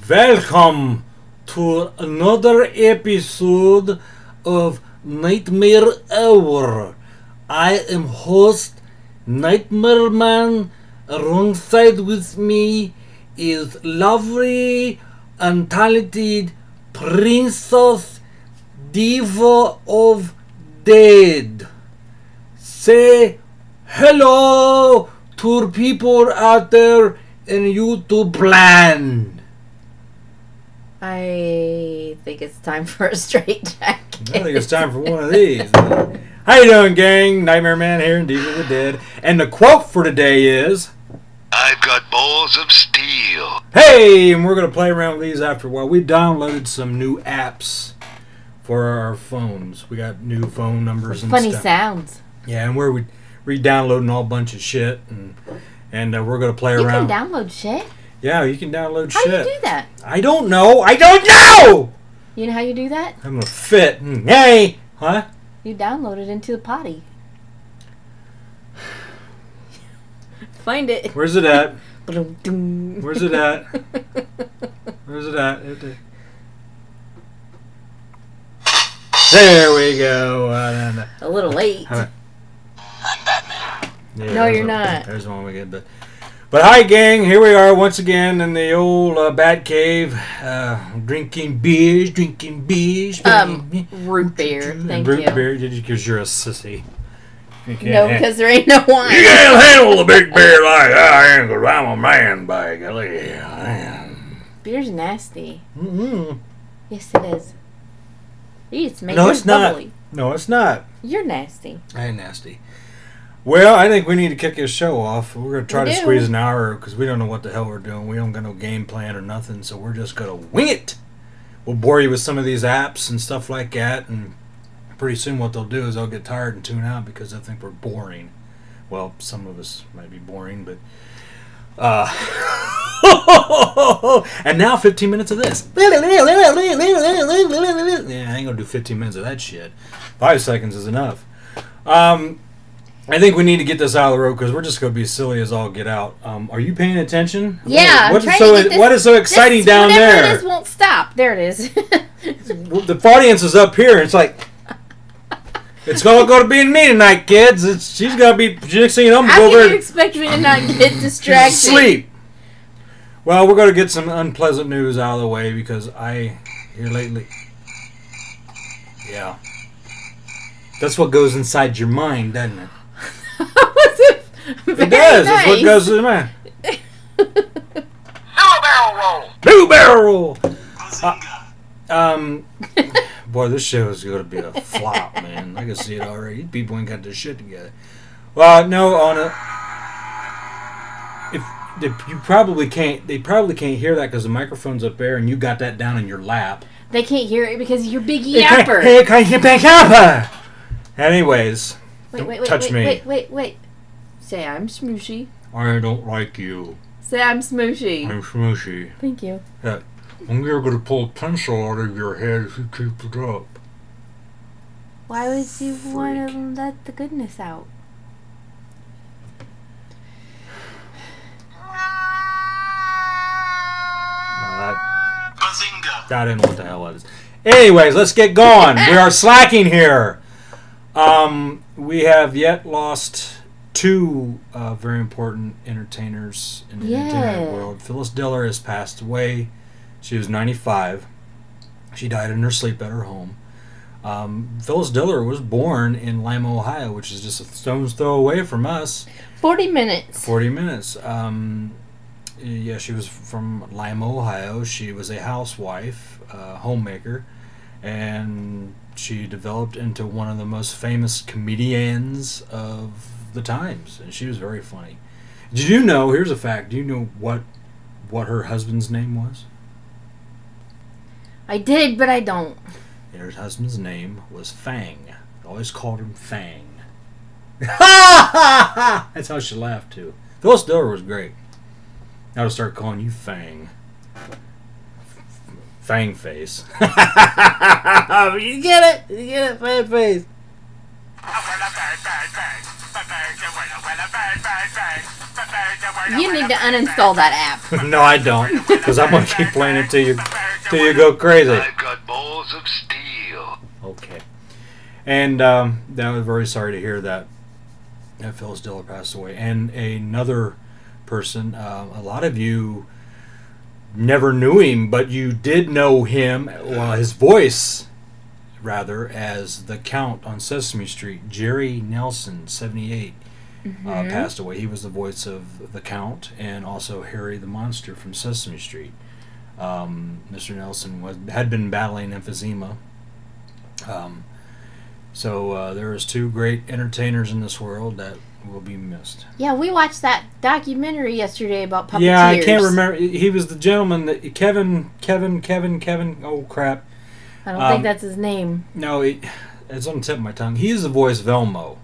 Welcome to another episode of Nightmare Hour. I am host Nightmare Man. Alongside with me is lovely and talented Princess Diva of Dead. Say hello to people out there in YouTube land. I think it's time for a straight jacket. I think it's time for one of these. How you doing, gang? Nightmare Man here in Diva of the Dead. And the quote for today is... I've got balls of steel. Hey! And we're going to play around with these after a while. We downloaded some new apps for our phones. We got new phone numbers and Funny stuff. sounds. Yeah, and we're re-downloading all bunch of shit. And we're going to play You around. can download shit? Yeah, you can download How shit. do you do that? I don't know. I don't know! You know how you do that? I'm going to fit. Hey! Huh? You download it into the potty. Find it. Where's it at? Ba-dum-dum. Where's it at? Where's it at? There we go. A little late. Yeah, No, there's you're not. There's one we get. But hi, gang. Here we are once again in the old Bat Cave, drinking beers. Root beer. Thank root you. beer, because you're a sissy. You can't No, because there ain't no wine. you can't handle a big beer like I am, because I'm a man, by golly. I am. Beer's nasty. Mm-hmm. Yes, it is. It's making No, it's not. bubbly. No, it's not. You're nasty. I ain't nasty. Well, I think we need to kick this show off. We're going to try We to do. squeeze an hour because we don't know what the hell we're doing. We don't got no game plan or nothing, so we're just going to wing it. We'll bore you with some of these apps and stuff like that, and pretty soon what they'll do is they'll get tired and tune out because they'll think we're boring. Well, some of us might be boring, but... and now 15 minutes of this. Yeah, I ain't going to do 15 minutes of that shit. 5 seconds is enough. I think we need to get this out of the road because we're just going to be silly as all get out. Are you paying attention? Yeah, What I'm is trying so to get this, what is so exciting this, down whatever there? It is won't stop. There it is. The audience is up here. It's like it's going to be me tonight, kids. She's going to be. Next thing you know, I'm How going to can go you over expect me to not get distracted? sleep. Well, we're going to get some unpleasant news out of the way because I here lately. Yeah, that's what goes inside your mind, doesn't it? It does. That's what goes to the mind. New barrel roll. Boy, this show is going to be a flop, man. I can see it already. People ain't got their shit together. Well, no, on a. If you probably can't. They probably can't hear that because the microphone's up there, and you got that down in your lap. They can't hear it because you're big yapper. Hey, can't get back up. Anyways, Wait, touch me. Wait. Say I'm smooshy. I don't like you. Say I'm smooshy. I'm smooshy. Thank you. Yeah. I'm going to pull a pencil out of your head if you keep it up. Why would you want to let the goodness out? Bazinga. I don't know what the hell that is. Anyways, let's get going. We are slacking here. We have yet lost two very important entertainers in the entertainment world. Phyllis Diller has passed away. She was 95. She died in her sleep at her home. Phyllis Diller was born in Lima, Ohio, which is just a stone's throw away from us. 40 minutes. 40 minutes. Yeah, she was from Lima, Ohio. She was a housewife, homemaker, and she developed into one of the most famous comedians of the times, and she was very funny. Did you know, here's a fact, do you know what her husband's name was? I did, but I don't. Her husband's name was Fang. Always called him Fang. That's how she laughed too. Phyllis Diller was great. I would start calling you Fang. Fang face. You get it? You get it? Fang face. You need to uninstall that app. No, I don't. Because I'm going to keep playing it till you go crazy. I've got balls of steel. Okay. And I was very sorry to hear that Phyllis Diller passed away. And another person, a lot of you never knew him, but you did know him, well, his voice, rather, as the Count on Sesame Street. Jerry Nelson, 78, passed away. He was the voice of the Count and also Harry the Monster from Sesame Street. Mr. Nelson had been battling emphysema. So there is two great entertainers in this world that will be missed. Yeah, we watched that documentary yesterday about puppeteers. Yeah, I can't remember. He was the gentleman that Kevin. Oh crap! I don't think that's his name. No, it's on the tip of my tongue. He is the voice of Elmo.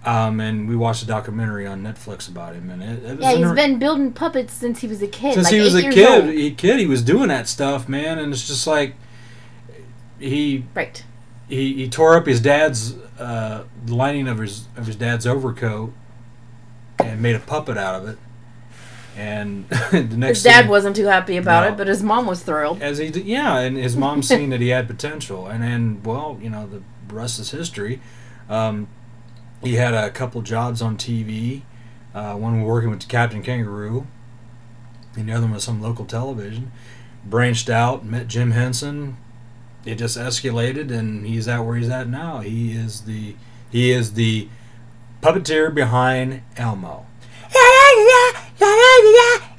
And we watched a documentary on Netflix about him, and it was he's been building puppets since he was a kid. Since like he was 8 a years kid, old. he was doing that stuff, man, and it's just like he tore up his dad's the lining of his dad's overcoat and made a puppet out of it. And the next his dad thing, wasn't too happy about it, but his mom was thrilled. and his mom seen that he had potential, and then the rest is history. He had a couple jobs on TV. One working with Captain Kangaroo, and the other one was some local television. Branched out, met Jim Henson. It just escalated, and he's at where he's at now. He is the puppeteer behind Elmo.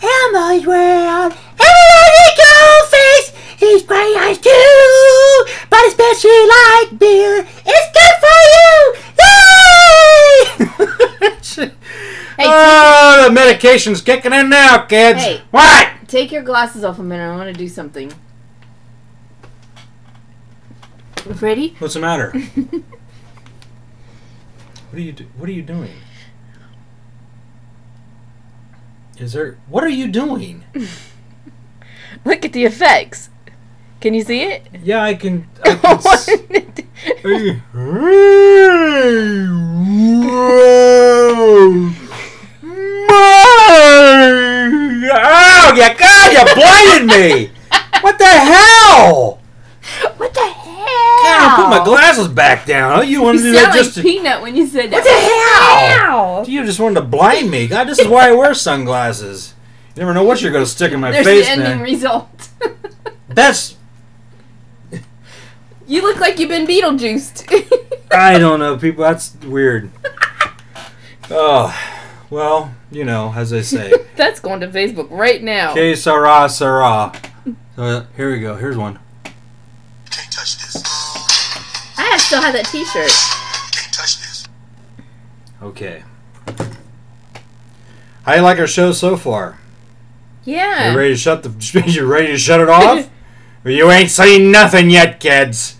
Elmo's world. Everybody go face. He's great eyes too, but especially like beer. It's good for you. Yay! Hey, the medication's kicking in now, kids. Hey. What? Take your glasses off a minute. I want to do something. Ready? What's the matter? What are you doing? What are you doing? Look at the effects. Can you see it? Yeah, I can. Oh, God, you blinded me! What the hell? What the hell? God, I put my glasses back down. You wanted to do that just like Peanut when you said that. What the hell? You just wanted to blind me. God, this is why I wear sunglasses. You never know what you're going to stick in my There's face, the ending man. result. That's... You look like you've been Beetlejuiced. I don't know, people. That's weird. Oh, well, as they say. That's going to Facebook right now. Que sera, sera. So, here we go. Here's one. Can't touch this. I still have that t-shirt. Can't touch this. Okay. How you like our show so far? Yeah. You ready to shut it off? Or you ain't seen nothing yet, kids.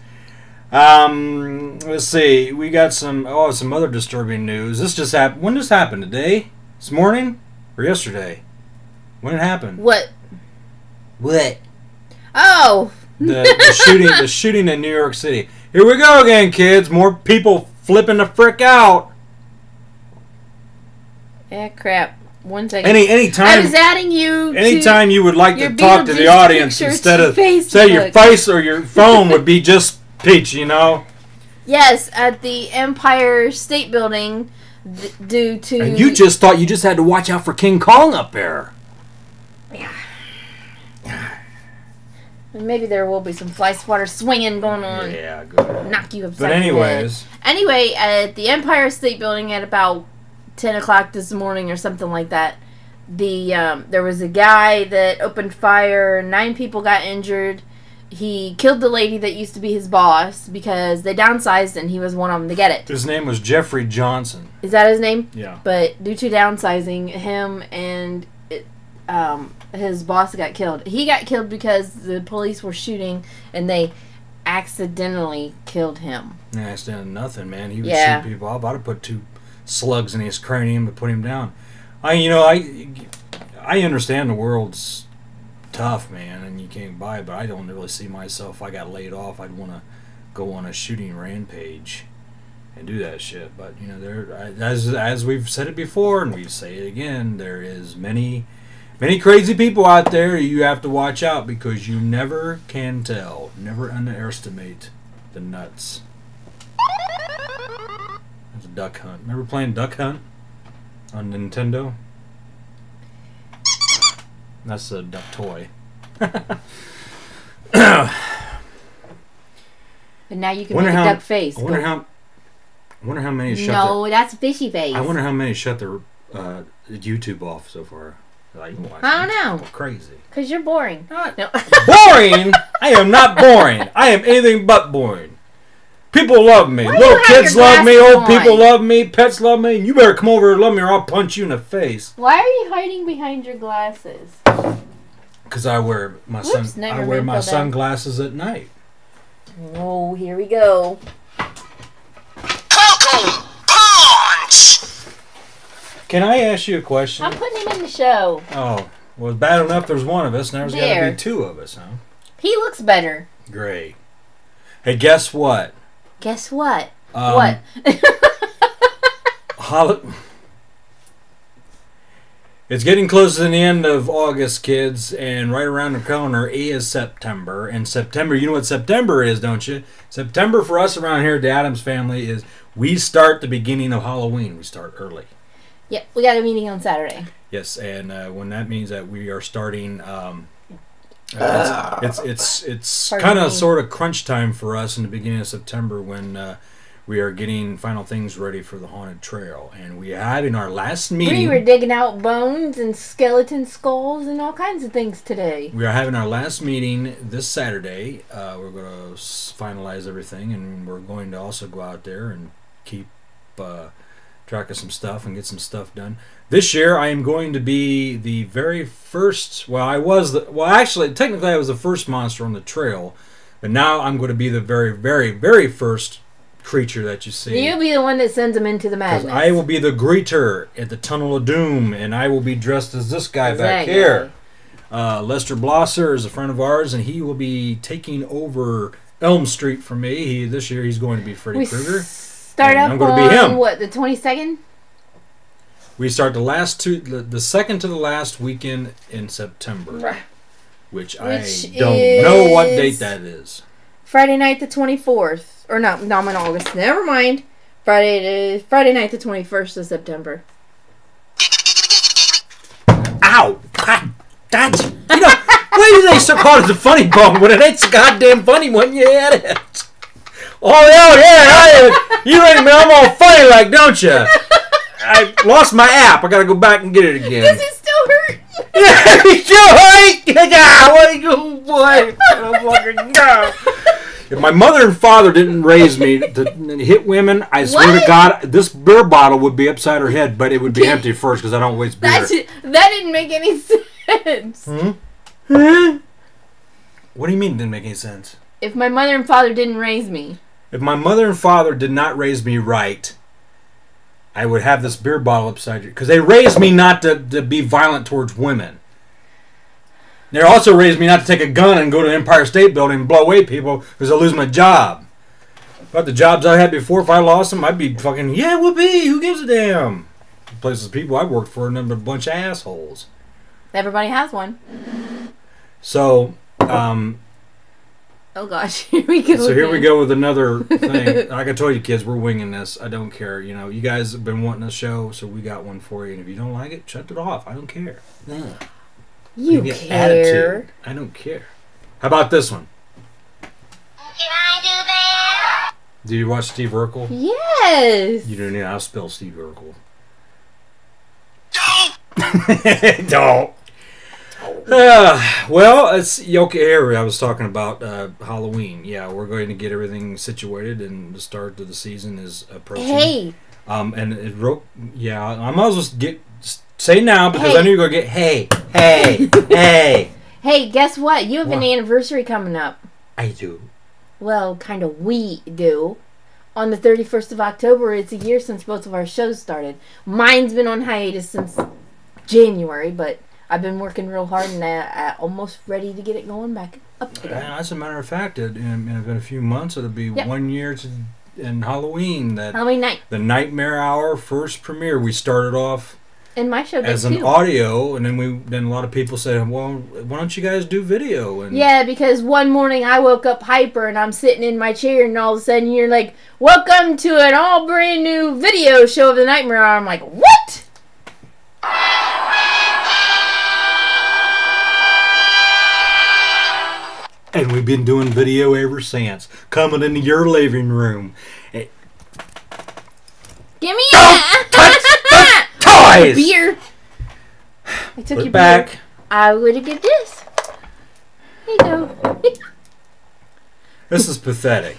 Let's see. We got some other disturbing news. This just happened. When this happened? Today? This morning? Or yesterday? When it happened? What? What? Oh. The shooting in New York City. Here we go again, kids. More people flipping the frick out. Yeah, crap. 1 second. Anytime. I was adding you. Anytime you would like to your talk to the Beetlejuice audience picture instead of to say your Facebook. face or your phone would be just Peach, Yes, at the Empire State Building, due to. And you just thought you just had to watch out for King Kong up there. And maybe there will be some fly swatter swinging going on. Yeah, good. Knock you upside But the head. anyways, Anyway, at the Empire State Building at about 10 o'clock this morning or something like that, there was a guy that opened fire. 9 people got injured. He killed the lady that used to be his boss because they downsized and he was one of them to get it. his name was Jeffrey Johnson. Is that his name? Yeah. But due to downsizing, him and his boss got killed. He got killed because the police were shooting and they accidentally killed him. Yeah, it's done nothing, man. He was Yeah. shooting people off. I'd have put 2 slugs in his cranium to put him down. I understand the world's tough, man, and you can't buy it, but I don't really see myself. If I got laid off, I'd want to go on a shooting rampage and do that shit. But you know, as we've said it before, and we say it again, there is many crazy people out there. You have to watch out because you never can tell. Never underestimate the nuts. That's a Duck Hunt. Remember playing Duck Hunt on Nintendo? That's a duck toy. But now you can Wonder make a how- duck face. I wonder how many shut No, that's fishy face. their, I wonder how many shut their YouTube off so far. Like, I don't know. Crazy. Because you're boring. No. Boring? I am not boring. I am anything but boring. People love me. Why do Little you have kids your love me. glasses Old people on? love me. Pets love me. You better come over and love me or I'll punch you in the face. Why are you hiding behind your glasses? Because I wear my Whoops, never I wear mind, my fell down. sunglasses at night. Oh, here we go. Coco Punch! Can I ask you a question? I'm putting him in the show. Oh, well, it's bad enough there's one of us. Now there's got to There. be 2 of us, huh? He looks better. Great. Hey, guess what? Guess what? Um, What? It's getting close to the end of August, kids, and right around the corner is September. And September, you know what September is, don't you? September for us around here, the Adams family, is we start the beginning of Halloween. We start early. Yeah, we got a meeting on Saturday. Yes, and when that means that we are starting, it's Pardon kind of me. sort of crunch time for us in the beginning of September when we are getting final things ready for the haunted trail, and we are having our last meeting. We were digging out bones and skeleton skulls and all kinds of things today. We are having our last meeting this Saturday. We're going to finalize everything, and we're going to also go out there and keep track of some stuff and get some stuff done. This year, I am going to be the very first. Actually, technically, I was the first monster on the trail, but now I'm going to be the very, very, very first creature that you see. You'll be the one that sends them into the 'Cause madness. I will be the greeter at the Tunnel of Doom, and I will be dressed as this guy back Exactly. here. Lester Blosser is a friend of ours, and he will be taking over Elm Street for me. This year he's going to be Freddy We Krueger. start And up I'm gonna on be him. what, the 22nd? We start the second to the last weekend in September, which I Which don't know what is- date that is. Friday night the 24th. Or no, I'm in August. Never mind. Friday night the 21st of September. Ow! God, that's, you know, why do they so call it the funny bone when it ain't the goddamn funny one yet? It. Oh yeah, you ready, man? I'm all funny like, don't you? I lost my app. I gotta go back and get it again. Does it still hurt? Yeah, you sure right? Yeah, what you boy? Oh, fucking God. If my mother and father didn't raise me to hit women, I swear What? to God, this beer bottle would be upside her head, but it would be empty first because I don't waste beer. That didn't make any sense. What do you mean it didn't make any sense? If my mother and father didn't raise me. If my mother and father did not raise me right, I would have this beer bottle upside you. Because they raised me not to be violent towards women. They also raised me not to take a gun and go to the Empire State Building and blow away people because I lose my job. But the jobs I had before, if I lost them, I'd be fucking, yeah, whoopee, who gives a damn? The places people I worked for, a bunch of assholes. Everybody has one. So, Oh gosh, here we go. So here we again. go with another thing. Like I told you, kids, we're winging this. I don't care. You know, you guys have been wanting a show, so we got one for you. And if you don't like it, shut it off. I don't care. Yeah. You get care. attitude. I don't care. How about this one? Can I do that? Do you watch Steve Urkel? Yes. You don't need. I'll spell Steve Urkel. Don't! Don't. Well, it's okay. Here I was talking about Halloween. Yeah, we're going to get everything situated, and the start of the season is approaching. Hey. And it wrote. Yeah, I might as well say now because Hey. I knew you were gonna get hey. Hey, guess what? You have an anniversary coming up. I do. Well, kind of we do. On the 31st of October, it's a year since both of our shows started. Mine's been on hiatus since January, but I've been working real hard and I'm almost ready to get it going back up again. As a matter of fact, in a few months, it'll be 1 year in Halloween. Halloween night. The Nightmare Hour first premiere. We started off And my show did as an too. audio, and then a lot of people said, well, why don't you guys do video? And Yeah, because one morning I woke up hyper and I'm sitting in my chair and all of a sudden you're like, welcome to an all brand new video show of the Nightmare Hour. I'm like, what? And we've been doing video ever since. Coming into your living room. Give me that! Toys! Beer. I took Put your it back. beer. I would have given this. There you go. This is pathetic.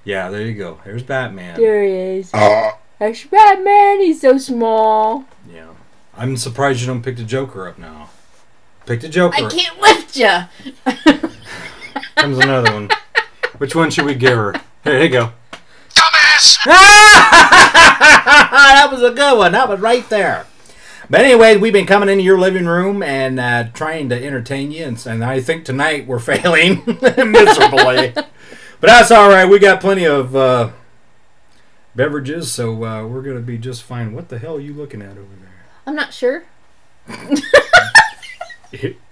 Yeah, there you go. There's Batman. There he is. That's Batman. He's so small. Yeah. I'm surprised you don't pick the Joker up now. Pick the Joker I up. can't lift ya. Comes another one. Which one should we give her? Here you go. Dumbass! That was a good one. That was right there. But anyway, we've been coming into your living room and trying to entertain you. And I think tonight we're failing miserably. But that's all right. We got plenty of beverages, so we're going to be just fine. What the hell are you looking at over there? I'm not sure.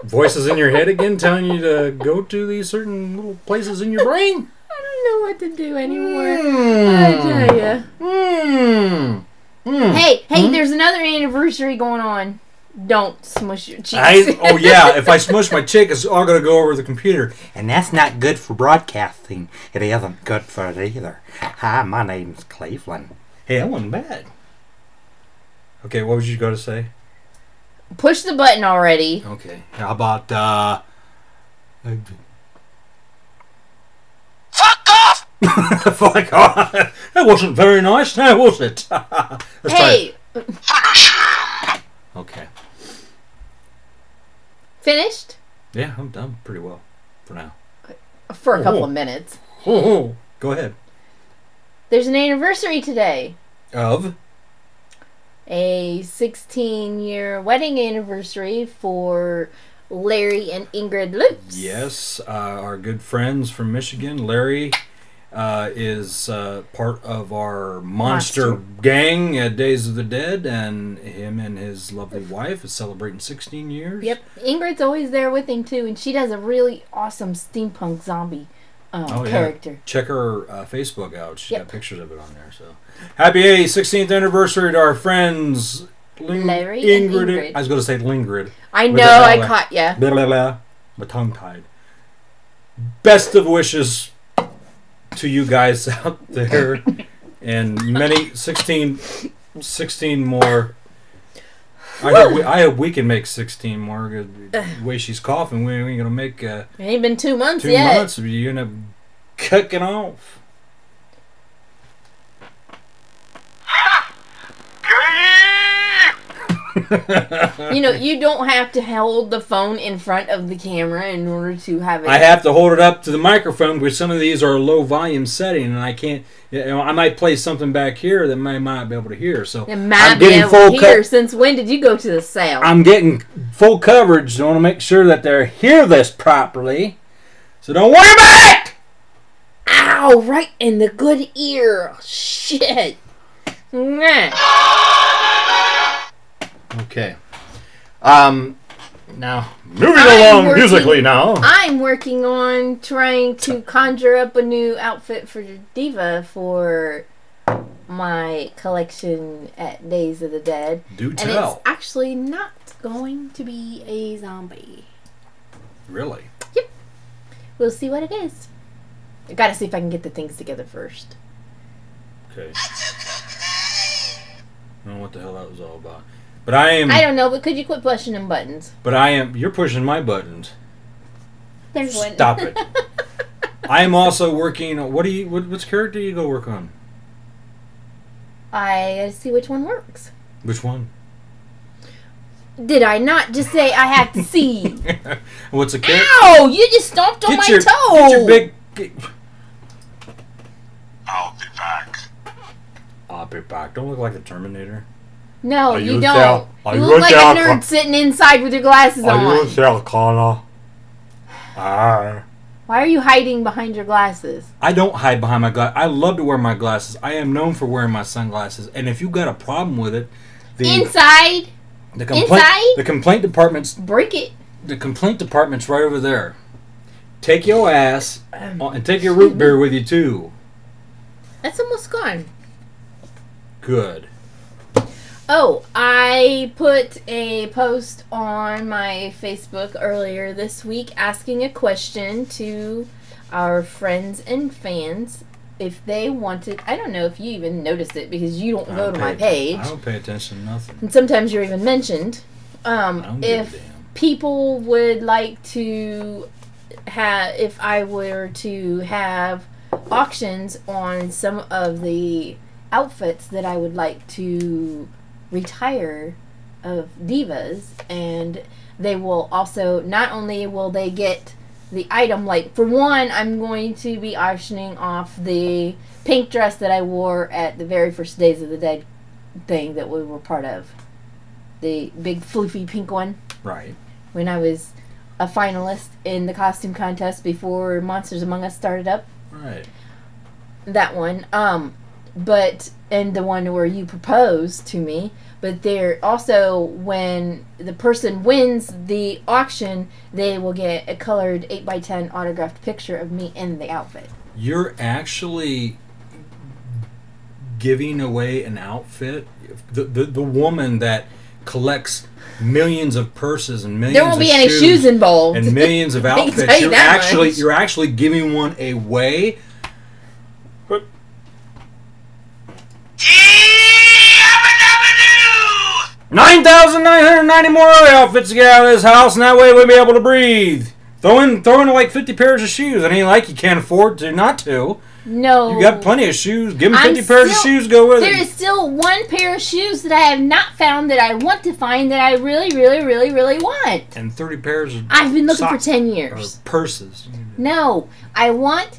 Voices in your head again telling you to go to these certain little places in your brain? I don't know what to do anymore. I tell ya. Hey, there's another anniversary going on. Don't smush your cheeks. If I smush my cheek, it's all going to go over the computer. And that's not good for broadcasting. It isn't good for it either. Hi, my name's Cleveland. Hey, that wasn't bad. Okay, what was you going to say? Push the button already. Okay. How about, Fuck off! fuck off. That wasn't very nice, now was it? Let's Hey, Finish him! Okay. finished? Yeah, I'm done pretty well for now. For a couple of minutes. Go ahead. There's an anniversary today. Of? A 16-year wedding anniversary for Larry and Ingrid Lutz. Yes, our good friends from Michigan. Larry is part of our monster gang at Days of the Dead, and him and his lovely wife is celebrating 16 years. Yep. Ingrid's always there with him, too, and she does a really awesome steampunk zombie character. Check her Facebook out. She's got pictures of it on there. So, happy 16th anniversary to our friends Larry and Ingrid. I was going to say Lingrid. I With know, the I L. caught ya. Blah, blah, blah. My tongue tied. Best of wishes to you guys out there, and many 16 more. I hope we can make 16 more. The way she's coughing, we ain't gonna make It ain't been 2 months 2 yet. months. You end up cooking off. You know, you don't have to hold the phone in front of the camera in order to have it. I have to hold it up to the microphone because some of these are a low volume setting, and I can't. You know, I might play something back here that I might be able to hear. So It might I'm be getting able full to hear. Since when did you go to the sale? I'm getting full coverage. So I want to make sure that they hear this properly. So don't worry about it. Ow! Right in the good ear. Shit. Nah. Okay. Now moving along musically now. I'm working on trying to conjure up a new outfit for Diva for my collection at Days of the Dead. Do And tell. it's actually not going to be a zombie. Really? We'll see what it is. I gotta see if I can get the things together first. Okay. I don't know what the hell that was all about. But I am. I don't know, but could you quit pushing them buttons? But I am. You're pushing my buttons. There's one. Stop it. I am also working. What's character you go work on? I gotta see which one works. Which one? Did I not just say I have to see? What's a character? Ow! You just stomped on my toe! Get your big. be back. Don't look like the Terminator. No, Are you you don't. Sal- are You you look like a Sal- nerd sitting inside with your glasses on. Sarah Connor? Ah. Why are you hiding behind your glasses? I don't hide behind my glass. I love to wear my glasses. I am known for wearing my sunglasses. And if you got a problem with it, Inside, the complaint inside? the complaint department's break it. the complaint department's right over there. Take your ass and take your root beer with you too. That's almost gone. Good. Oh, I put a post on my Facebook earlier this week asking a question to our friends and fans if they wanted. I don't know if you even noticed it because you don't go to my page. I don't pay attention to nothing. And sometimes you're even mentioned. I don't give a If damn. people would like to have, if I were to have auctions on some of the outfits that I would like to retire of divas, and they will also, not only will they get the item, like for one, I'm going to be auctioning off the pink dress that I wore at the very first Days of the Dead thing that we were part of, the big floofy pink one, Right. when I was a finalist in the costume contest before Monsters Among Us started up. Right. That one. But, and the one where you proposed to me. But there also, when the person wins the auction, they will get a colored 8x10 autographed picture of me in the outfit. You're actually giving away an outfit. The woman that collects millions of purses and millions There won't of be any shoes involved. and millions of I can outfits. tell you that much. You're actually giving one away. But Yabba-dabba-doo! 9,990 more other outfits to get out of this house, and that way we'll be able to breathe. Throw in like 50 pairs of shoes. It ain't like you can't afford to not to. No. You got plenty of shoes. Give them I'm 50 pairs of still- shoes. Go with There it. is still one pair of shoes that I have not found that I want to find that I really, really, really, really want. And 30 pairs of I've been looking for socks 10 or years. purses. No, I want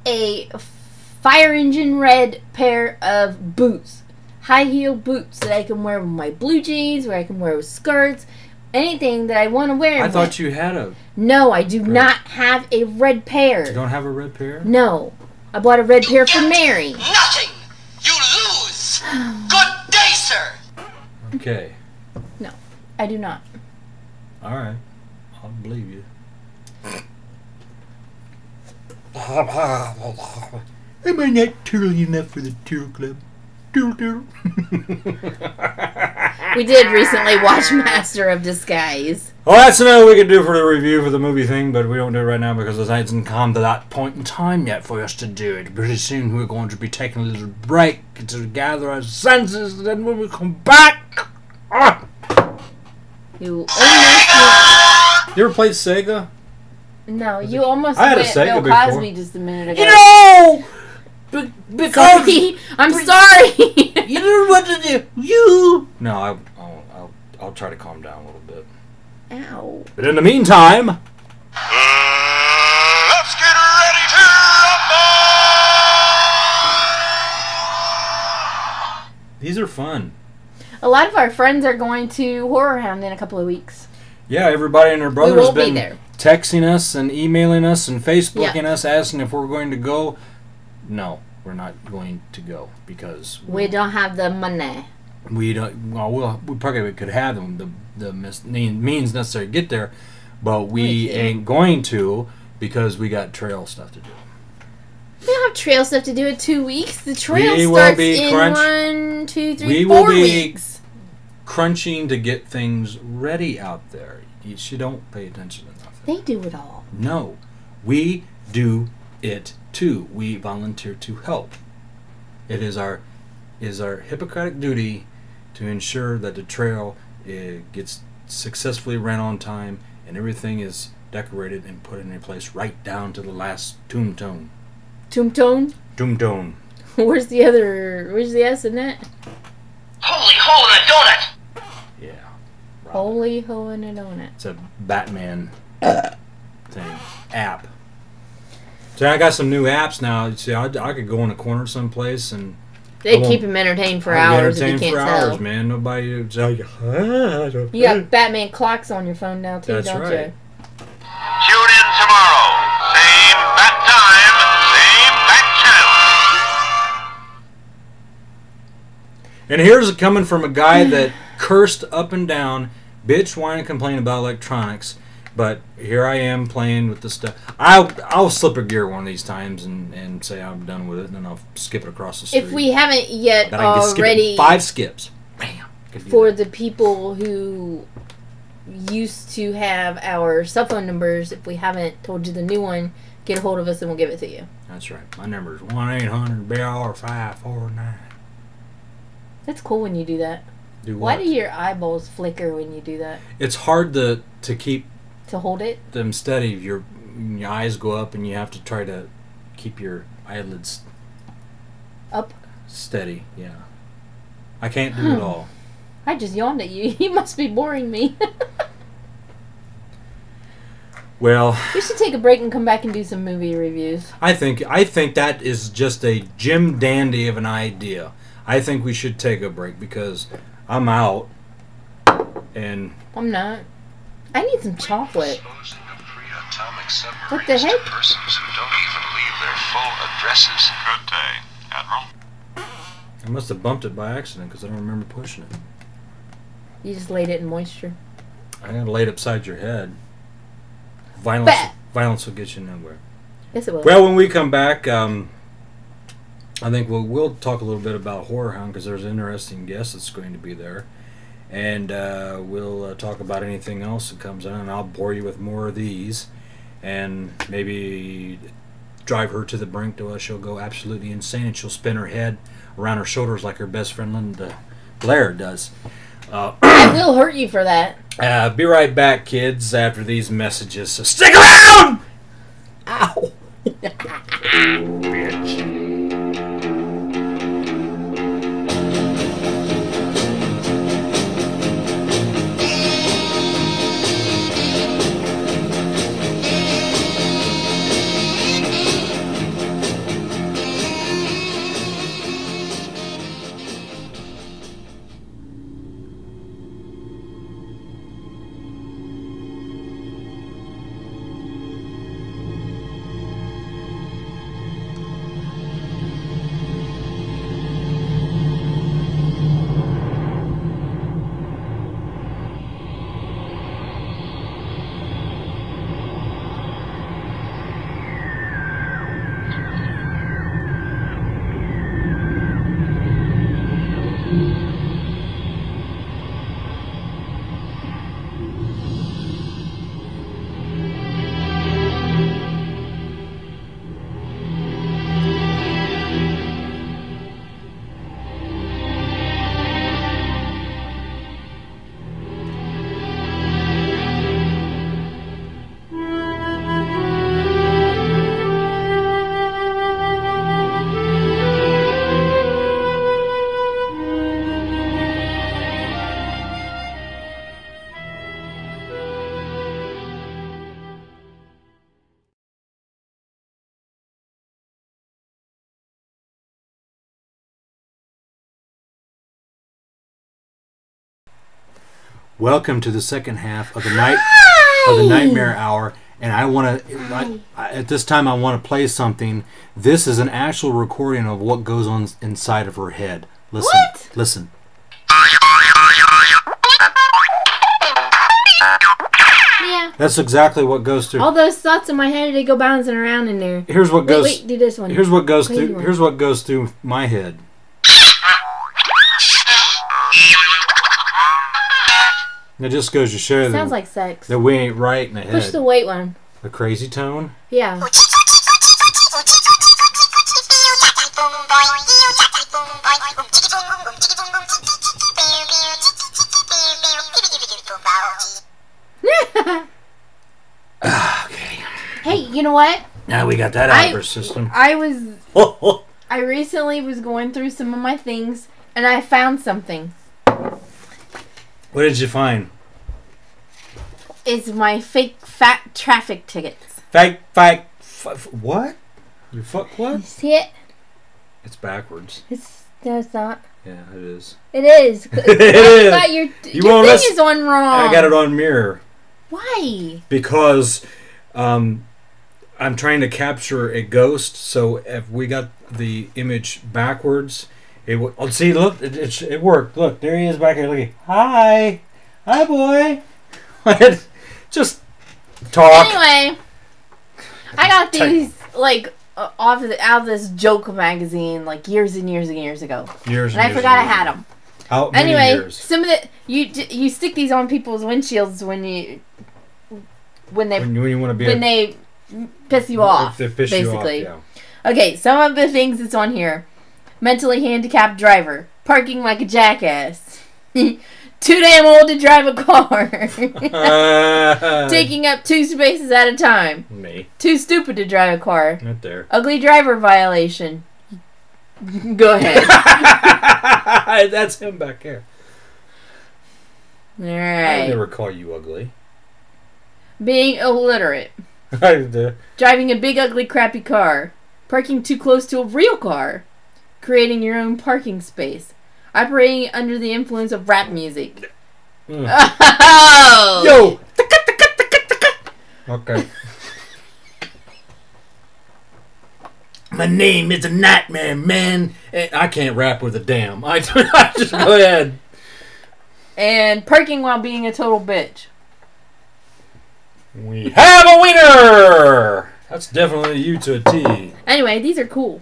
a fire engine red pair of boots. High heel boots that I can wear with my blue jeans, where I can wear with skirts. Anything that I want to wear. I thought you had a. No, I do Right. not have a red pair. You don't have a red pair? No. I bought a red pair for Get Mary. Nothing! You lose! Good day, sir! Okay. No, I do not. All right. I'll believe you. Am I not turtly enough for the Turtle Club? Turtle. We did recently watch Master of Disguise. Well, that's another we could do for the review for the movie thing, but we don't do it right now because it hasn't come to that point in time yet for us to do it. Pretty soon we're going to be taking a little break to gather our senses, and then when we come back... Ah! You almost You ever played Sega? no, you almost I had a went Sega Bill before. Cosby just a minute ago. You know! Because... Sorry, I'm sorry. You know what to do. You... No, I'll try to calm down a little bit. Ow. But in the meantime... Let's get ready to rumble! These are fun. A lot of our friends are going to Horror Hound in a couple of weeks. Yeah, everybody and their brother has won't be been there. texting us and emailing us and Facebooking Yeah. us asking if we're going to go. No, we're not going to go because We don't have the money. we don't. Well, we probably could have them the means necessary to get there, but we We can't. ain't going to because we got trail stuff to do. We don't have trail stuff to do in 2 weeks. The trail We will starts be in crunch- 1, 2, 3, We 4 will be- weeks. Crunching to get things ready out there. You don't pay attention to nothing. They do it all. No, we do it too. We volunteer to help. It is our Hippocratic duty to ensure that the trail gets successfully ran on time and everything is decorated and put in a place right down to the last tombstone. Tombstone? Tombstone. Where's the S in that? Holy hole in a donut! Yeah. Right. Holy ho in a donut. It's a Batman thing app. So I got some new apps now. See, I could go in a corner someplace and They keep him entertained for hours if you can't tell. Man. Nobody will tell you. You got Batman clocks on your phone now too, That's don't right. you? Tune in tomorrow. Same bat time, same bat channel. And here's it coming from a guy that cursed up and down, bitch, whine, and complain about electronics. But here I am playing with the stuff. I'll slip a gear one of these times and say I'm done with it, and then I'll skip it across the street. If we haven't yet Then I can skip it already, in 5 skips. Bam. for the people who used to have our cell phone numbers, if we haven't told you the new one, get a hold of us and we'll give it to you. That's right. My number is 1-800-BR-549. That's cool when you do that. Do Why what? do your eyeballs flicker when you do that? It's hard to keep To hold it? them steady. Your eyes go up, and you have to try to keep your eyelids Up? steady. Yeah, I can't do it all. I just yawned at you. You must be boring me. Well, We should take a break and come back and do some movie reviews. I think that is just a Jim Dandy of an idea. I think we should take a break because I'm out, and I'm not. I need some chocolate. Disposing of pre-atomic submarines What the heck? to persons who don't even leave their full addresses. Good day, Admiral. I must have bumped it by accident because I don't remember pushing it. You just laid it in moisture. I got to lay it upside your head. Violence will get you nowhere. Yes, it will. Well, when we come back, I think we'll talk a little bit about Horror Hound because there's an interesting guest that's going to be there. And we'll talk about anything else that comes in, and I'll bore you with more of these. And maybe drive her to the brink to us. She'll go absolutely insane, and she'll spin her head around her shoulders like her best friend Linda Blair does. I will hurt you for that. Be right back, kids, after these messages. So stick around! Ow! Bitch. Welcome to the second half of the Nightmare Hour, and I want to. At this time, I want to play something. This is an actual recording of what goes on inside of her head. Listen. What? Listen. Yeah. That's exactly what goes through. All those thoughts in my head, they go bouncing around in there. Here's what goes. Wait, do this one. Here's what goes Crazy through. one. Here's what goes through my head. It just goes to show Sounds like sex. that we ain't right in the head. Push the weight one. The crazy tone. Yeah. Okay. Hey, you know what? Now we got that out of our system. I recently was going through some of my things, and I found something. What did you find? It's my fake fat traffic tickets. What? You fuck what? You see it? It's backwards. It's No, it's not. Yeah, it is. It is. It is. Got your You your won't thing listen. is on wrong. I got it on mirror Why? because I'm trying to capture a ghost. So if we got the image backwards, it would. Oh, see, look, it worked. Look, there he is back here. Look, hi, boy. Just talk. Anyway, I got these like out of this joke magazine like years and years and years ago, Years and I forgot I had them. How many Anyway, years? some of the you stick these on people's windshields when they When you want to be when they piss you off, They piss basically. you off, Okay, some of the things that's on here: mentally handicapped driver, parking like a jackass, too damn old to drive a car, yeah. taking up 2 spaces at a time, Me. too stupid to drive a car, Right there. ugly driver violation. Go ahead. That's him back there. All I right. never call you ugly. Being illiterate, The- driving a big ugly crappy car, parking too close to a real car, creating your own parking space, operating under the influence of rap music. Mm. Oh! Yo! Okay. My name is a nightmare, man. I can't rap with a damn. I just go ahead. And parking while being a total bitch. We have a winner! That's definitely you to a T. Anyway, these are cool.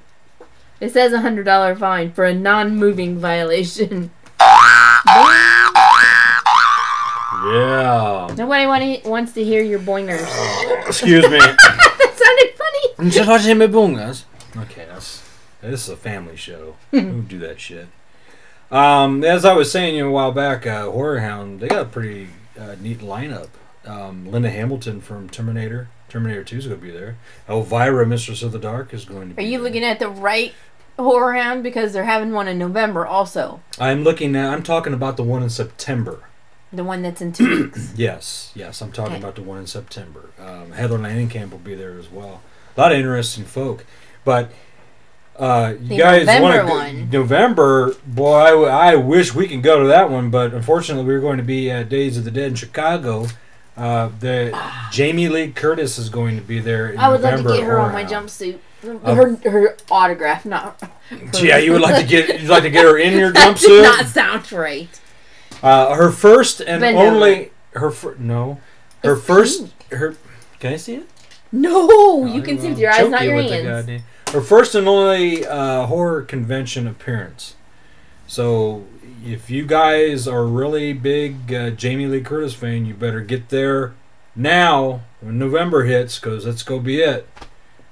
It says $100 fine for a non-moving violation. Yeah. Nobody wants to hear your boingers. Excuse me. That sounded funny. Just watching my bungas. Okay, this is a family show. Who do that shit? As I was saying a while back, Horror Hound, they got a pretty neat lineup. Linda Hamilton from Terminator 2 is going to be there. Elvira, Mistress of the Dark, is going to be Are you there. looking at the right Horror Hound? Because they're having one in November also. I'm talking about the one in September. The one that's in 2 weeks. Yes, I'm talking Okay. about the one in September. Heather Langenkamp will be there as well. A lot of interesting folk. But you The guys want November to one. November, boy, I wish we could go to that one, but unfortunately we're going to be at Days of the Dead in Chicago. Jamie Lee Curtis is going to be there in I would love November. to get her or on my now. jumpsuit. Her autograph, not. Yeah, you'd like to get her in your jumpsuit. That did not sound right. Her first and Bend only It's first pink. her. Can I see it? No, you can see with your eyes, Choke not you your with the hands. goddamn- Her first and only horror convention appearance. So, if you guys are really big Jamie Lee Curtis fan, you better get there now when November hits, because that's going to be it.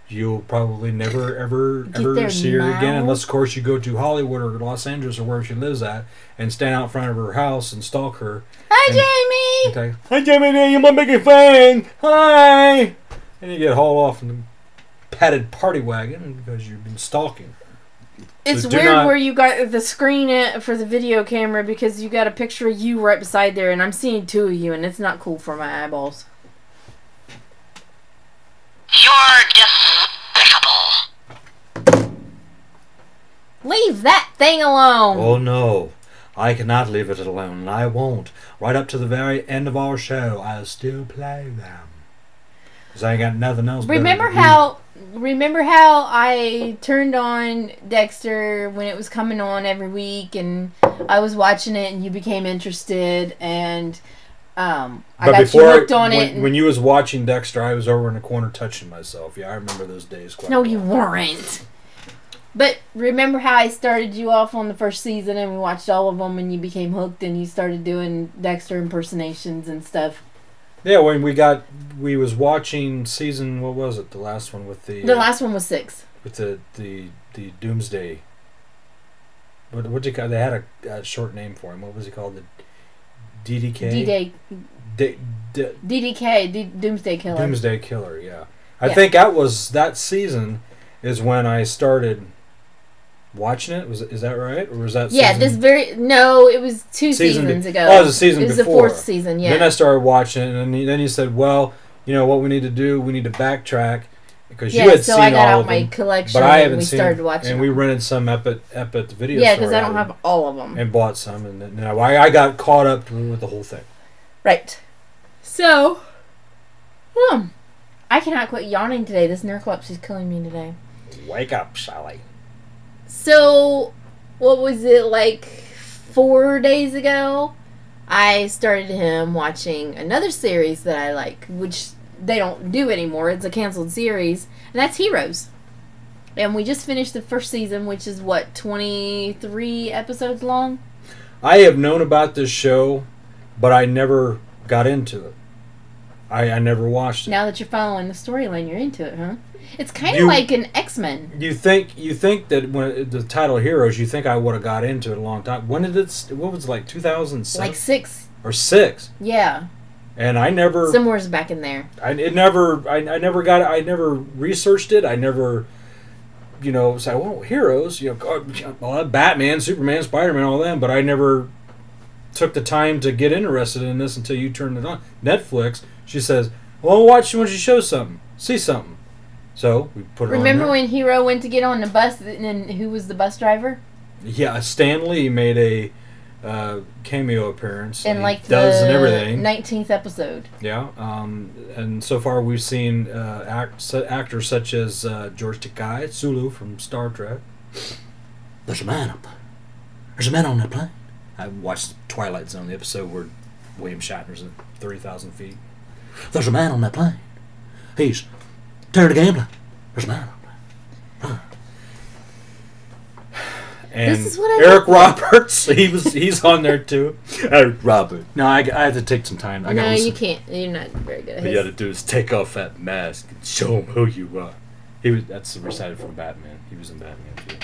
You'll probably never, ever there see her again, now? unless, of course, you go to Hollywood or Los Angeles or where she lives at and stand out in front of her house and stalk her. Hi, And- Jamie. Okay. Hi, Jamie, you're my biggest fan. Hi. And you get hauled off in the padded party wagon because you've been stalking. It's So do weird not- where you got the screen for the video camera because you got a picture of you right beside there, and I'm seeing 2 of you, and it's not cool for my eyeballs. You're despicable. Leave that thing alone. Oh no, I cannot leave it alone, and I won't. Right up to the very end of our show, I'll still play them. Because I ain't got nothing else better Remember to do. how I turned on Dexter when it was coming on every week, and I was watching it, and you became interested, and I But got before, you hooked on it. when you was watching Dexter, I was over in the corner touching myself. Yeah, I remember those days quite No, well. you weren't. But remember how I started you off on the first season, and we watched all of them, and you became hooked, and you started doing Dexter impersonations and stuff. Yeah, when we was watching season, what was it? The last one with the... The last one was 6. with the Doomsday. What do you call? They had a short name for him. What was he called? The DDK. DDK, Doomsday Killer. Doomsday Killer. Yeah, I Yeah. think that season is when I started watching it. Is that right, or was that? Yeah, season? no, it was 2 Season seasons be- ago. Oh, it was a season It was before. the 4th season, yeah. Then I started watching it, and then you said, well, you know what we need to do? We need to backtrack because you had so seen I got all out of my them, collection but I and haven't we seen. started watching and we them. rented some up at the video Yeah, store. because I don't have all of them. And bought some, and then I got caught up with the whole thing. Right. So, I cannot quit yawning today. This narcolepsy is killing me today. Wake up, Sally. So, what was it, like 4 days ago? I started him watching another series that I like, which they don't do anymore. It's a canceled series, and that's Heroes. And we just finished the first season, which is, 23 episodes long? I have known about this show, but I never got into it. I never watched it. Now that you're following the storyline, you're into it, huh? It's kind of You- like an X-Men. You think that when the title Heroes, you think I would have got into it a long time. When did it? What was it, like 2007 Like 6. or 6? Yeah. And I never. Somewhere's back in there. I never got it. I never researched it. I never, say, well, heroes, well, Batman, Superman, Spider-Man, all them, but I never took the time to get interested in this until you turned it on. Netflix, she says, well, watch when she shows something, see something. So we put it Remember on there. when Hero went to get on the bus, and then who was the bus driver? Yeah, Stan Lee made a cameo appearance. In and like he does the and everything. 19th episode. Yeah, and so far we've seen actors such as George Takei, Sulu from Star Trek. There's a man up there. There's a man on that plane. I watched Twilight Zone, the episode where William Shatner's at 30,000 feet. There's a man on that plane. He's Terry the Gambler. There's a man on there. And This is what I Eric want. Roberts, he's on there too. Eric Roberts. No, I have to take some time. No, you can't. You're not very good at What you got to do is take off that mask and show him who you are. That's recited from Batman. He was in Batman too.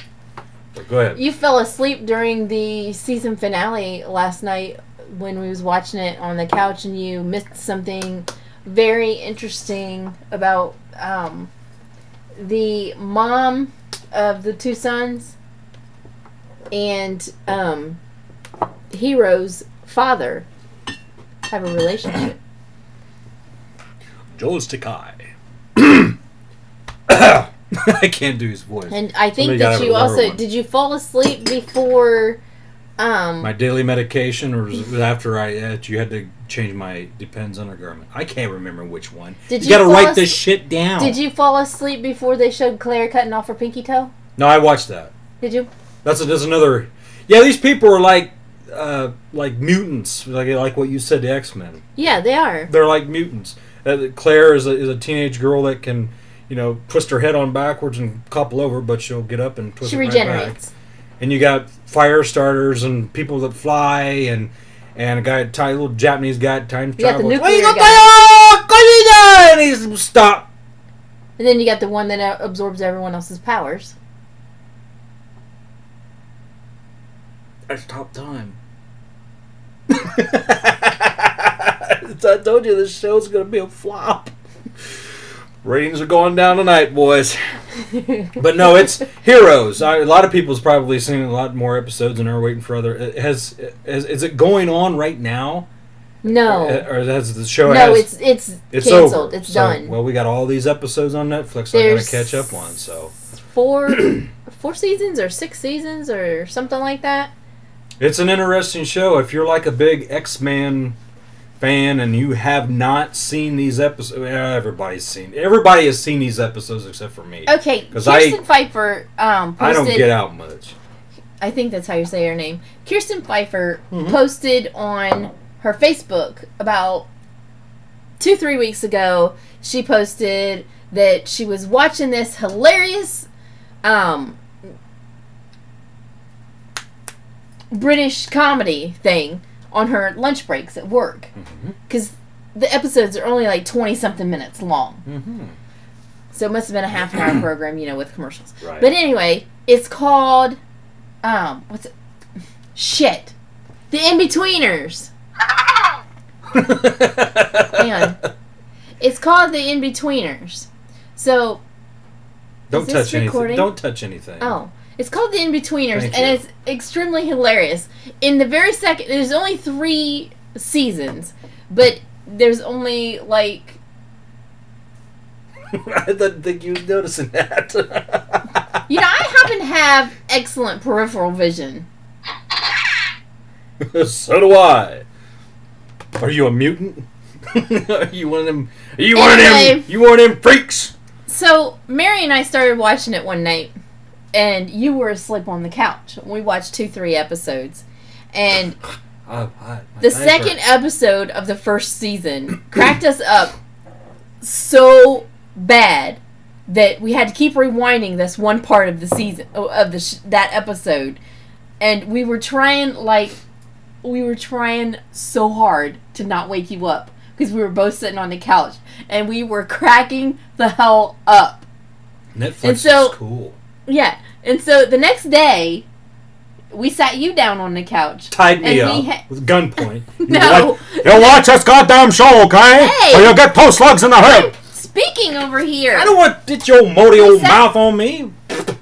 But go ahead. You fell asleep during the season finale last night when we was watching it on the couch, and you missed something very interesting about the mom of the two sons and Hero's father have a relationship. Joel Takai. I can't do his voice. And I think Somebody gotta that have you a lower also one. did you fall asleep before My daily medication, or was it after you had to change my Depends undergarment? I can't remember which one. Did You you got to fall write this as- shit down. Did you fall asleep before they showed Claire cutting off her pinky toe? No, I watched that. Did you? That's another. Yeah, these people are like mutants, like what you said to X-Men. Yeah, they are. They're like mutants. Claire is a teenage girl that can, twist her head on backwards and couple over, but she'll get up and twist She it right back. regenerates. And you got fire starters and people that fly and a guy, little Japanese guy, time You got the travel. nuclear guy. And he's stop. And then you got the one that absorbs everyone else's powers. That's top time. I told you this show's gonna be a flop. Ratings are going down tonight, boys. But no, it's Heroes. A lot of people's probably seen a lot more episodes and are waiting for other. Is it going on right now? No. Or has the show? No, has, it's it's canceled. over. It's So, done. Well, we got all these episodes on Netflix. I There's gotta catch up on. So 4 seasons or 6 seasons or something like that. it's an interesting show. If you're like a big X-Men fan and you have not seen these episodes, everybody has seen these episodes except for me. Okay, 'Cause Kirsten Pfeiffer posted. I don't get out much. I think that's how you say her name. Kirsten Pfeiffer Mm-hmm. posted on her Facebook about 2-3 weeks ago. She posted that she was watching this hilarious British comedy thing on her lunch breaks at work. Because the episodes are only like 20-something minutes long. Mm-hmm. So it must have been a half an hour program, with commercials. Right. But anyway, it's called, what's it? Shit. The In-Betweeners. Hang on. It's called The In-Betweeners. So, Don't Is this touch anything. recording? Don't touch anything. oh. It's called The In-Betweeners, Thank and you. it's extremely hilarious. In the very second, there's only 3 seasons, but there's only, like, I didn't think you was noticing that. You know, I happen to have excellent peripheral vision. So do I. Are you a mutant? Are you one of them? Are you one of them? You one of them freaks? So Mary and I started watching it one night, and you were asleep on the couch. We watched 2-3 episodes, and the second episode of the first season cracked us up so bad that we had to keep rewinding this one part of the season of that episode, and we were trying so hard to not wake you up because we were both sitting on the couch and we were cracking the hell up. Netflix is cool. Yeah, and so the next day we sat you down on the couch, tied me up with gunpoint. No, you'll watch this goddamn show, okay? Hey, or you'll get post slugs in the head. Speaking over here. I don't want to get your moldy old mouth on me.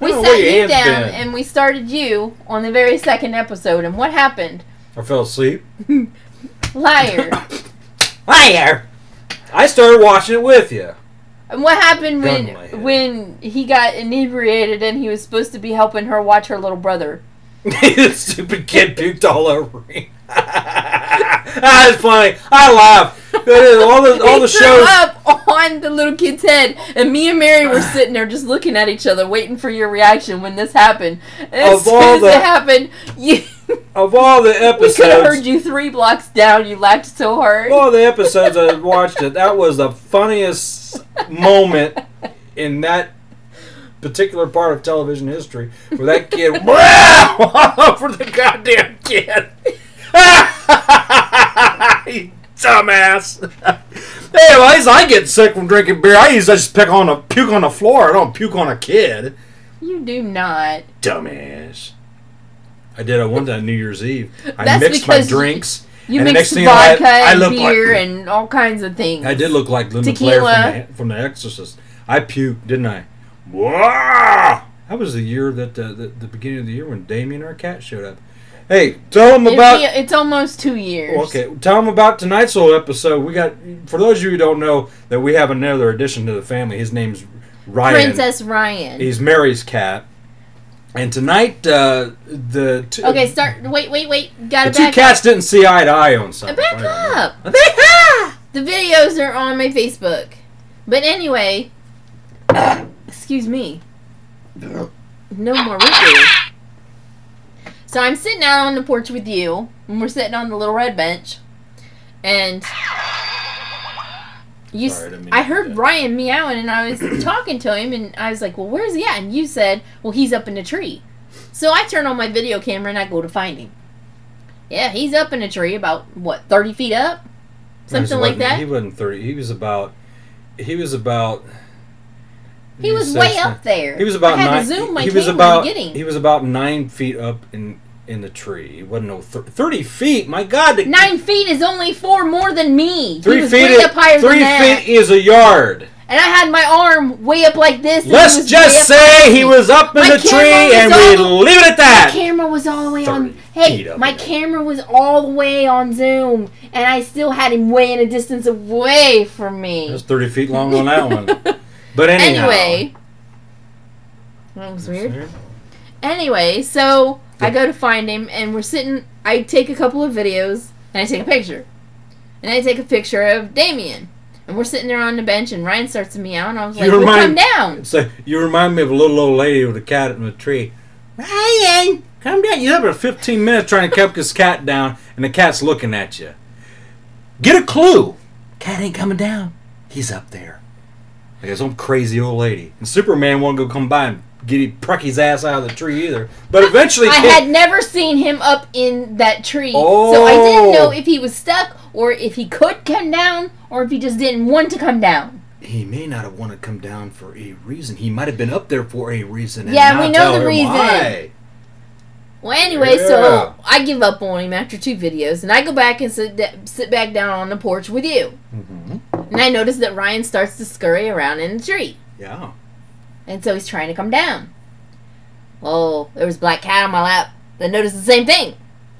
We sat you down and we started you on the very second episode, and what happened? I fell asleep. Liar. Liar. I started watching it with you. And what happened when he got inebriated and he was supposed to be helping her watch her little brother? The stupid kid puked all over me. That's funny. I laugh. All the shows up on the little kid's head, and me and Mary were sitting there just looking at each other, waiting for your reaction when this happened. And as soon as it happened, of all the episodes, we could have heard you 3 blocks down. You laughed so hard. Of all the episodes I watched, that was the funniest moment in that particular part of television history, where that kid wow for the goddamn kid. You dumbass. Anyways, I get sick from drinking beer. I usually just puke on the floor. I don't puke on a kid. You do not. Dumbass. I did it one time New Year's Eve. I That's mixed my drinks. You mixed vodka and beer and all kinds of things. I did look like Linda Blair from The Exorcist. I puked, didn't I? Wow! That was the year that the beginning of the year when Damien, our cat, showed up. Hey, tell them about... It's almost 2 years. Okay, tell them about tonight's little episode. We got, for those of you who don't know, that we have another addition to the family. His name's Ryan. Princess Ryan. He's Mary's cat. And tonight, Okay, start... Wait. Gotta the two cats didn't see eye to eye on something. Back up! The videos are on my Facebook. But anyway... Excuse me. No more Ricky. So I'm sitting out on the porch with you, and we're sitting on the little red bench, and I heard Ryan meowing, and I was talking to him, and I was like, well, where's he at? And you said, well, he's up in the tree. So I turn on my video camera, and I go to find him. Yeah, he's up in a tree about, 30 feet up? Something like that? He wasn't 30. He was about... He was way up there. He was about I had 9. To zoom my he was camera about. to get him. He was about 9 feet up in the tree. He wasn't no 30 feet. My God, 9 feet is only 4 more than me. 3 he was feet. Way up higher 3 than that. feet is a yard. And I had my arm way up like this. Let's just say he was up in the tree, and we leave it at that. My camera was all the way on. Hey, my camera was all the way on zoom, and I still had him way in a distance away from me. That's 30 feet long on that one. But anyhow. Anyway, that was weird. Anyway, so I go to find him, and we're sitting. I take a couple of videos, and I take a picture, and I take a picture of Damien. And we're sitting there on the bench, and Ryan starts to meow, and I was like, well, come down. So you remind me of a little old lady with a cat in a tree. Ryan, come down. You're up for 15 minutes trying to keep this cat down, and the cat's looking at you. Get a clue. Cat ain't coming down. He's up there. Like some crazy old lady. And Superman won't go come by and pruck his ass out of the tree either. But eventually... I had never seen him up in that tree. Oh. So I didn't know if he was stuck, or if he could come down, or if he just didn't want to come down. He may not have wanted to come down for a reason. He might have been up there for a reason. And yeah, we know the reason. Why. Well, anyway, so I give up on him after 2 videos, and I go back and sit back down on the porch with you. Mm-hmm. And I notice that Ryan starts to scurry around in the tree. Yeah. And so he's trying to come down. Oh, there was a black cat on my lap that noticed the same thing.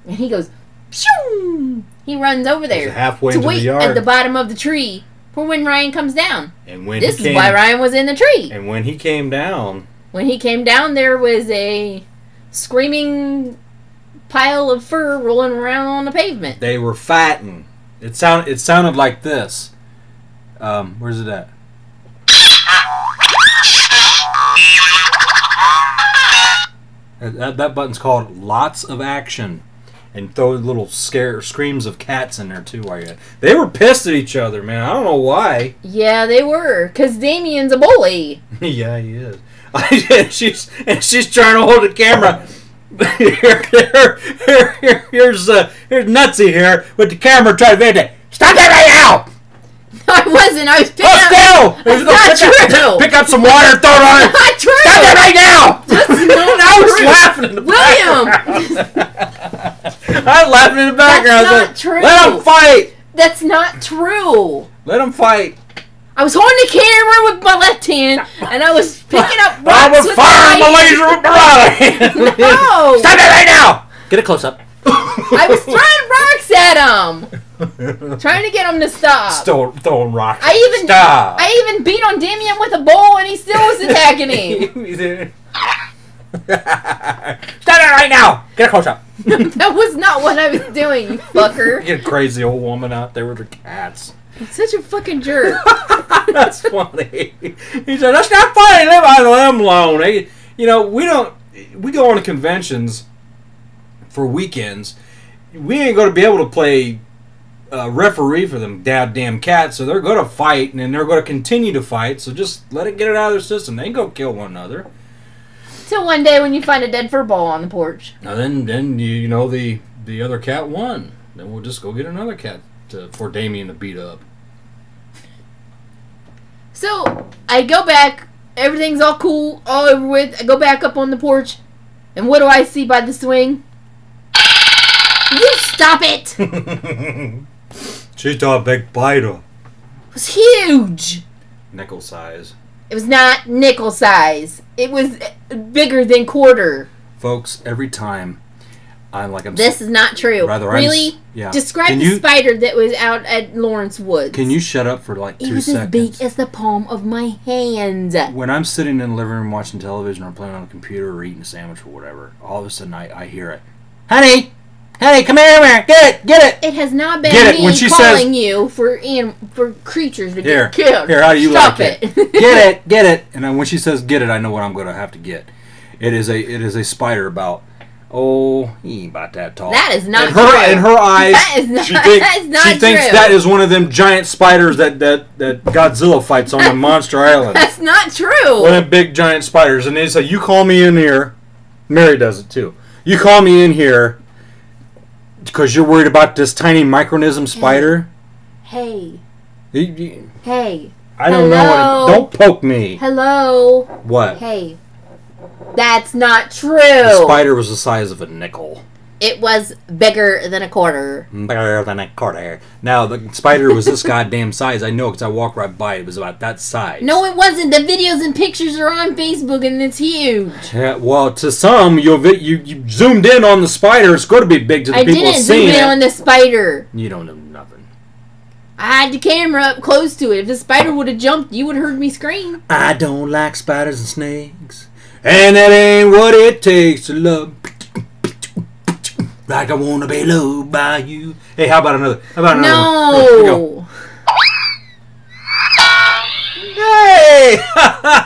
And he goes, shoo! He runs over there halfway to wait the yard. At the bottom of the tree for when Ryan comes down. And when This is why Ryan was in the tree. And when he came down, there was a screaming pile of fur rolling around on the pavement. they were fighting. It sounded like this. Where's it at? That button's called Lots of Action. And throw little screams of cats in there too. They were pissed at each other, man. I don't know why. Yeah, they were. Because Damien's a bully. Yeah, he is. she's trying to hold the camera. Here's Nutsy here with the camera trying to video. Stop that right now! I wasn't. I was picking Oh, up. still! That's not true. Pick up some water and throw it on it. Not true. Stop that right now! I was true. laughing in the William! I was laughing in the background. That's I not was true. Let them fight! That's not true. Let them fight. I was holding the camera with my left hand, and I was picking up I rocks was with firing my the laser with my right hand. No! Stop that right now! Get a close up. I was throwing rocks at him, trying to get him to stop. Still throwing rocks. I even beat on Damien with a bowl, and he still was attacking him. Stop that right now! Get a close up. That was not what I was doing, you fucker. Get a crazy old woman out there with her cats. You're such a fucking jerk. That's funny. He said, "That's not funny. Leave them alone." Hey, we go on to conventions for weekends. We ain't going to be able to play referee for them goddamn cats, so they're going to fight, and then they're going to continue to fight, so just let it out of their system. They ain't going to kill one another. Till one day when you find a dead fur ball on the porch. Now then the other cat won. Then we'll just go get another cat for Damien to beat up. So, I go back, everything's all cool, all over with. I go back up on the porch, and what do I see by the swing? You stop it! It She's a big biter. was huge! Nickel size. It was not nickel size. It was bigger than quarter. Folks, every time I'm This is not true. Really? Yeah. Describe the spider that was out at Lawrence Woods. Can you shut up for like 2 It was seconds? as big as the palm of my hand. When I'm sitting in the living room watching television or playing on the computer or eating a sandwich or whatever, all of a sudden I hear it. Honey, come here, get it. It has not been Get it. me When she calling you for creatures to Here, get killed. here, how do you Stop like it? Get it. And then when she says get it, I know what I'm going to have to get. It is a spider about. Oh, he ain't about that tall. That is not in true. In her eyes, That is not, she true. thinks that is one of them giant spiders that Godzilla fights on the Monster Island. That's not true. One of them big giant spiders. And they say, you call me in here. Mary does it too. You call me in here because you're worried about this tiny micronism spider. Hey. You- Hey. I don't know Hello? what don't poke me. Hello. What? Hey. That's not true. The spider was the size of a nickel. It was bigger than a quarter. Bigger than a quarter. Now, the spider was this goddamn size. I know because I walked right by it. It was about that size. No, it wasn't. The videos and pictures are on Facebook, and it's huge. Yeah, well, to some, you zoomed in on the spider. It's going to be big to the I people didn't zoom seeing in it. on the spider. You don't know nothing. I had the camera up close to it. If the spider would have jumped, you would have heard me scream. I don't like spiders and snakes. And that ain't what it takes to love. Like I want to be loved by you. Hey, how about another? One? Here we go. No. Hey!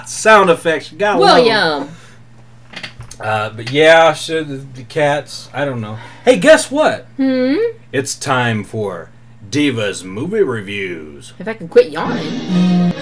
Sound effects. You got William. But yeah, the cats. I don't know. Hey, guess what? It's time for Diva's movie reviews. If I can quit yawning.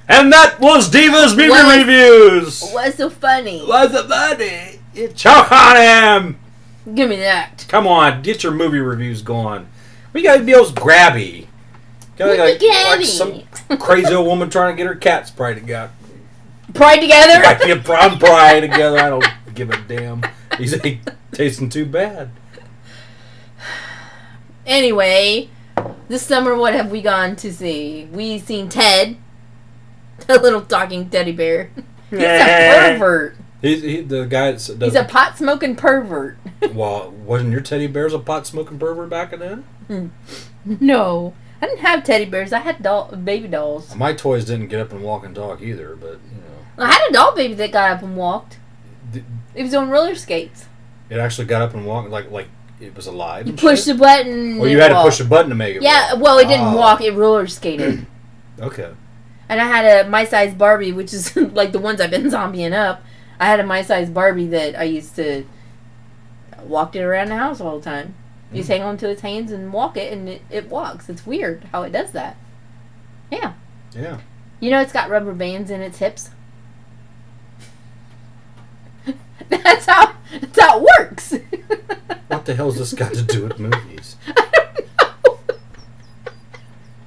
And that was Diva's movie reviews. What's so funny? What's the funny? You choke on him. Give me that. Come on, get your movie reviews going. We gotta be those grabby. Like some crazy old woman trying to get her cats pride together. Pride together? Like get pride together. I don't give a damn. He's ain't tasting too bad. Anyway, This summer, what have we gone to see? We seen Ted, the little talking teddy bear. He's a pervert. He's the guy that He's a pot smoking pervert. Well, wasn't your teddy bears a pot smoking pervert back then? No, I didn't have teddy bears. I had baby dolls. My toys didn't get up and walk and talk either, but I had a doll baby that got up and walked. It was on roller skates. It actually got up and walked like it was alive. You push the button. Or you had to push a button to make it. Yeah, walk. well, it didn't walk. It roller skated. Okay. And I had a my size Barbie, which is like the ones I've been zombieing up. I had a my size Barbie that I used to walk it around the house all the time. You just hang on to its hands and walk it, and it walks. It's weird how it does that. Yeah. Yeah. You know, it's got rubber bands in its hips. That's how it works. What the hell's this got to do with movies? I don't know.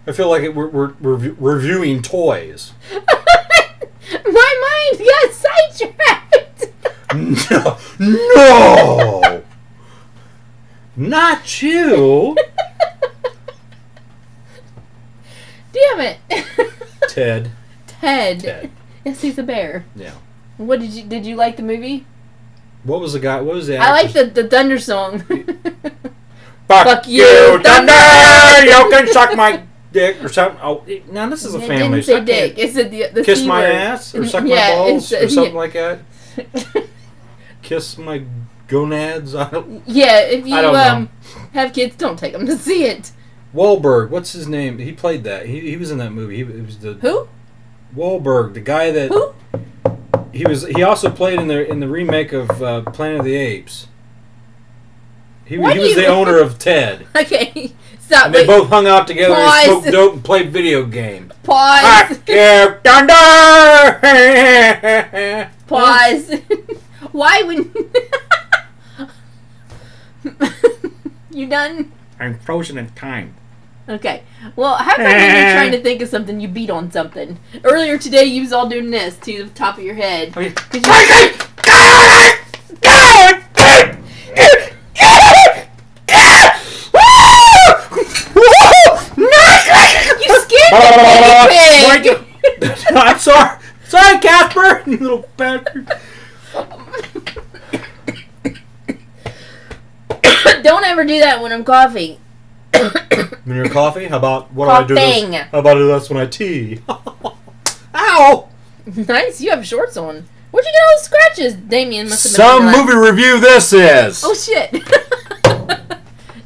I feel like we're reviewing toys. My mind got sidetracked. No! Not you! Damn it. Ted. Ted. Yes, he's a bear. Yeah. What did you like the movie? What was the guy? What was the I like actor's- the Thunder song. Fuck you, Thunder! You can suck my dick or something. Oh, now this is a It family. didn't say so I can't dick. It said the kiss C my word. ass or suck Yeah, my balls it's- or something yeah. like that. Kiss my gonads. I don't. Yeah, if you I don't know. have kids, don't take them to see it. Wahlberg. What's his name? He played that. He was in that movie. He was the Who? Wahlberg, the guy that Who? He also played in the remake of Planet of the Apes. He Why do was you- the owner of Ted. Okay, stop. And they Wait, both hung out together and Pause. smoked dope and played video games. pause. Fuck you, Thunder! Pause. Why would you done? I'm frozen in time. Okay. Well, how about when you're trying to think of something, you beat on something? Earlier today, you was all doing this to the top of your head. 'Cause you scared the guinea pig. I'm sorry. Sorry, Casper, you little bastard. Don't ever do that when I'm coughing. When you're coughing, how about what do I do Coughing. this? How about I do this when I tea? Ow! Nice, you have shorts on. Where'd you get all the scratches? Damien must have been Some doing that. movie review this is. Oh shit.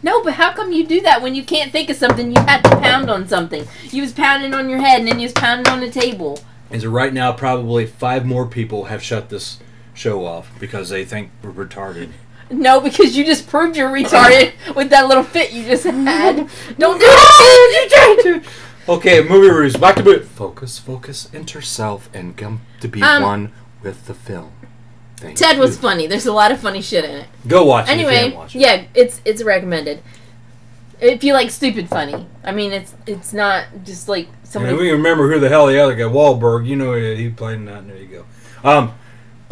No, but how come you do that when you can't think of something? You had to pound on something. You was pounding on your head and then you was pounding on the table. As of right now, probably 5 more people have shut this show off because they think we're retarded. No, because you just proved you're retarded with that little fit you just had. Don't do it. Okay, movie reviews. Back to boot. Focus, enter self, and come to be one with the film. Thank Ted was you. funny. There's a lot of funny shit in it. Go watch it if you Anyway, haven't watched it. yeah, it's recommended. If you like stupid funny. I mean, it's not just like And somebody. we remember who the hell the other guy, Wahlberg. You know he played in that. There you go.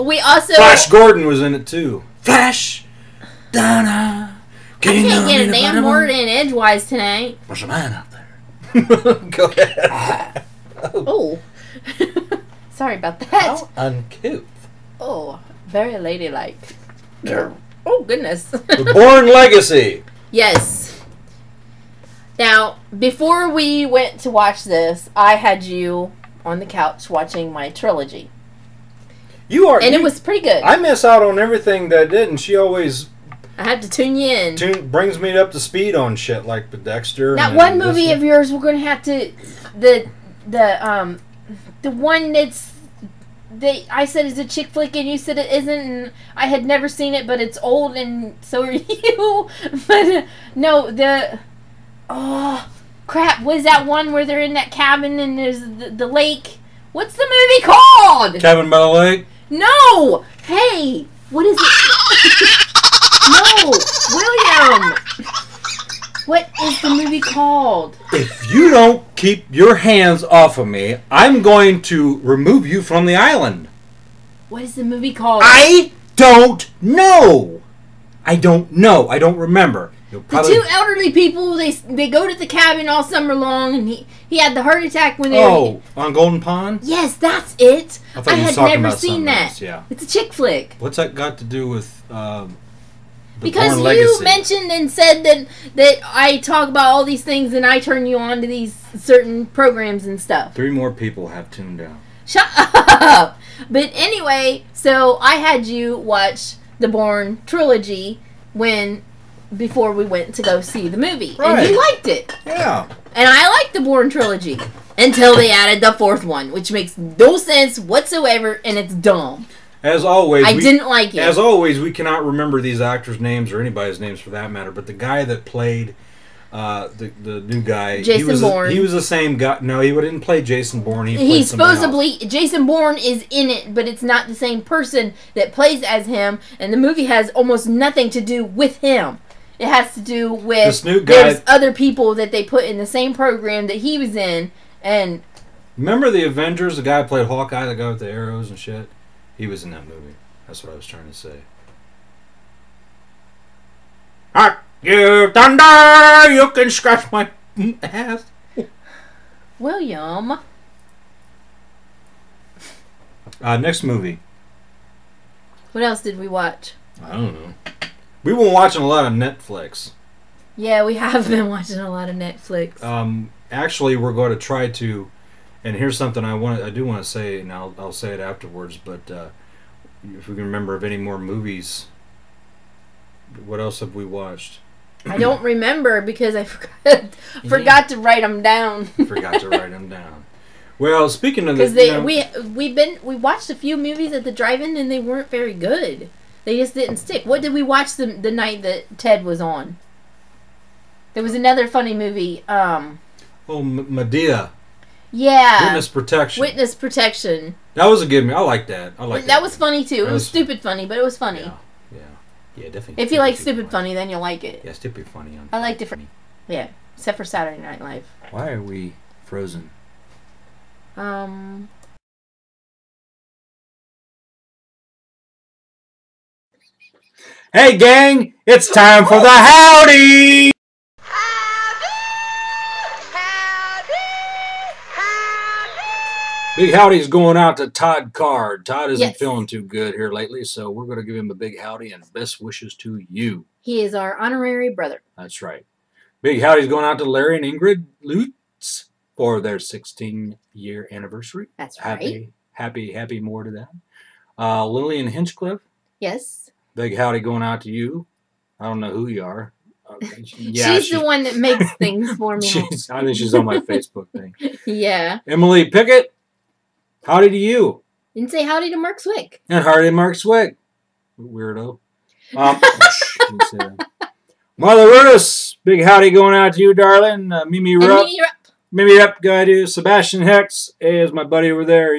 We also. Flash Gordon was in it too. Flash, Donna. I can't get a damn word in edgewise tonight. There's a man out there. Go ahead. Oh. Sorry about that. How uncouth. Oh, very ladylike. Oh, goodness. The Bourne Legacy. Yes. Now, before we went to watch this, I had you on the couch watching my trilogy. And it was pretty good. I miss out on everything that I did, and she always I had to tune you in. brings me up to speed on shit like the Dexter. Now, and one this movie one. of yours, we're gonna have to the one that's I said is a chick flick and you said it isn't, and I had never seen it, but it's old and so are you. But no, oh crap, what is that one where they're in that cabin and there's the lake? What's the movie called? Cabin by the Lake. No, hey, what is it? No, William. What is the movie called? If you don't keep your hands off of me, I'm going to remove you from the island. What is the movie called? I don't know. I don't know. I don't remember. You'll The probably, two elderly people, they go to the cabin all summer long, and he had the heart attack when they Oh, on Golden Pond? Yes, that's it. I thought you was had talking never about seen something that. else, yeah. It's a chick flick. What's that got to do with the Because Bourne you Legacy? mentioned and said that I talk about all these things and I turn you on to these certain programs and stuff. 3 more people have tuned out. Shut up! But anyway, so I had you watch the Bourne trilogy before we went to go see the movie. Right. And you liked it. Yeah. And I liked the Bourne trilogy. Until they added the 4th one, which makes no sense whatsoever, and it's dumb. As always, I didn't like it. As always, we cannot remember these actors' names or anybody's names for that matter. But the guy that played the new guy, Jason Bourne. He was the same guy. No, he didn't play Jason Bourne. He played He's somebody else. supposedly Jason Bourne is in it, but it's not the same person that plays as him, and the movie has almost nothing to do with him. It has to do with This new guy- there's other people that they put in the same program that he was in, and Remember the Avengers? The guy who played Hawkeye, the guy with the arrows and shit. He was in that movie. That's what I was trying to say. You thunder! You can scratch my ass. William. Next movie. What else did we watch? I don't know. We've been watching a lot of Netflix. Yeah, we have been watching a lot of Netflix. Actually, we're going to try to, and here's something I do want to say, and I'll say it afterwards. But if we can remember of any more movies, what else have we watched? I don't remember because I forgot to write them down. Forgot to write them down. Well, speaking of Because the, we watched a few movies at the drive-in and they weren't very good. They just didn't stick. What did we watch the night that Ted was on? There was another funny movie. Medea. Yeah. Witness Protection. Witness Protection. That was a good movie. I like that. That was funny too. It was stupid funny, but it was funny. Yeah, definitely. If you like stupid funny, then you'll like it. Yeah, stupid funny. I like different. Yeah, except for Saturday Night Live. Why are we frozen? Hey, gang! It's time for the howdy! Big howdy's going out to Todd Card. Todd isn't feeling too good here lately, so we're going to give him a big howdy and best wishes to you. He is our honorary brother. That's right. Big howdy's going out to Larry and Ingrid Lutz for their 16-year anniversary. That's right. Happy more to that. Lillian Hinchcliffe. Yes. Big howdy going out to you. I don't know who you are. She's the one that makes things for me. I think she's on my Facebook thing. Yeah. Emily Pickett. Howdy to you. Didn't say howdy to Mark Swick. And howdy to Mark Swick. Weirdo. Mother Rudis. Big howdy going out to you, darling. Mimi Rupp. Mimi Rupp. Go to Sebastian Hex is my buddy over there.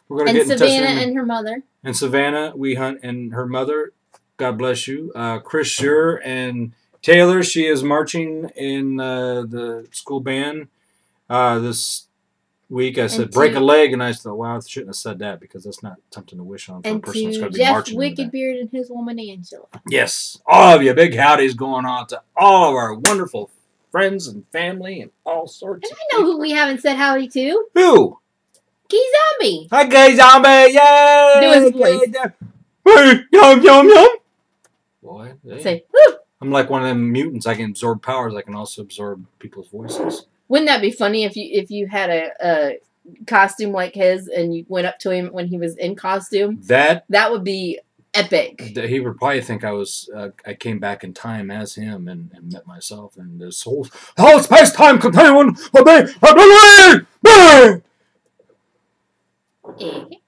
We're going to get in touch with him. And Savannah and her mother. And Savannah, we hunt, and her mother. God bless you. Chris Schur and Taylor. She is marching in the school band this week. I said break a leg, and I thought, wow, I shouldn't have said that because that's not something to wish on for a person that's going to be marching. And to Jeff Wickedbeard and his woman Angela. Yes, all of you. Big howdy's going on to all of our wonderful friends and family and all sorts. And I know who we haven't said howdy to. Who? Key Zombie. Hi, Key Zombie. Yay! Do his voice. Hey, yum yum yum. Boy, hey. Say woo. I'm like one of them mutants. I can absorb powers. I can also absorb people's voices. Wouldn't that be funny if you had a costume like his and you went up to him when he was in costume? That would be epic. He would probably think I came back in time as him and met myself and this whole space time continuum will be a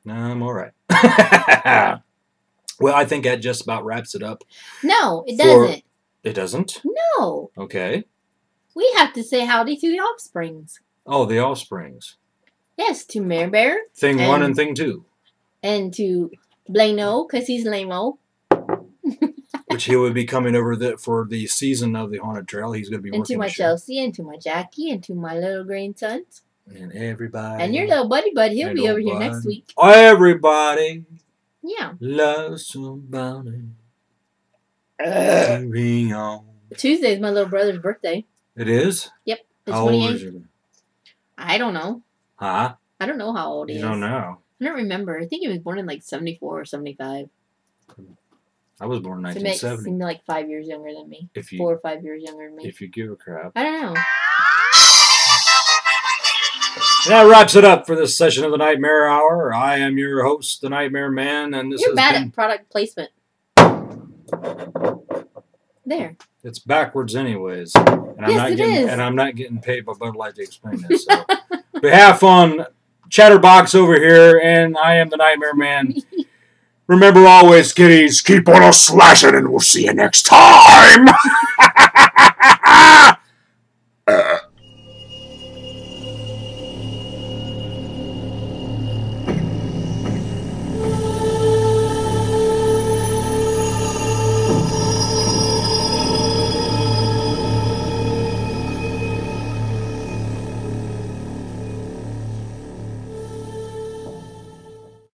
No, I'm all right. Well, I think that just about wraps it up. No, it doesn't. It doesn't? No. Okay. We have to say howdy to the Offsprings. Oh, the Offsprings. Yes, to Mare Bear. Thing 1 and Thing 2. And to Blano, because he's lame-o. Which he would be coming over for the season of the Haunted Trail. He's going to be working. And to my Chelsea, and to my Jackie, and to my little grandsons. And everybody. And your little buddy, he'll be over here next week. Everybody. Yeah. Loves somebody. Carry on. Tuesday's my little brother's birthday. It is? Yep. The How old 28th. is he? I don't know. Huh? I don't know how old he You is. don't know. I don't remember. I think he was born in like 74 or 75. I was born in So he makes 1970. seem like 5 years younger than me. If 4 you or 5 years younger than me. if you give a crap. I don't know. That wraps it up for this session of the Nightmare Hour. I am your host, the Nightmare Man, and this You're has bad been... at product placement. There. It's backwards anyways. And I'm Yes, not it getting is. and I'm not getting paid by Bud Light to explain this. So behalf on Chatterbox over here, and I am the Nightmare Man. Remember always, kiddies, keep on a slashing, and we'll see you next time.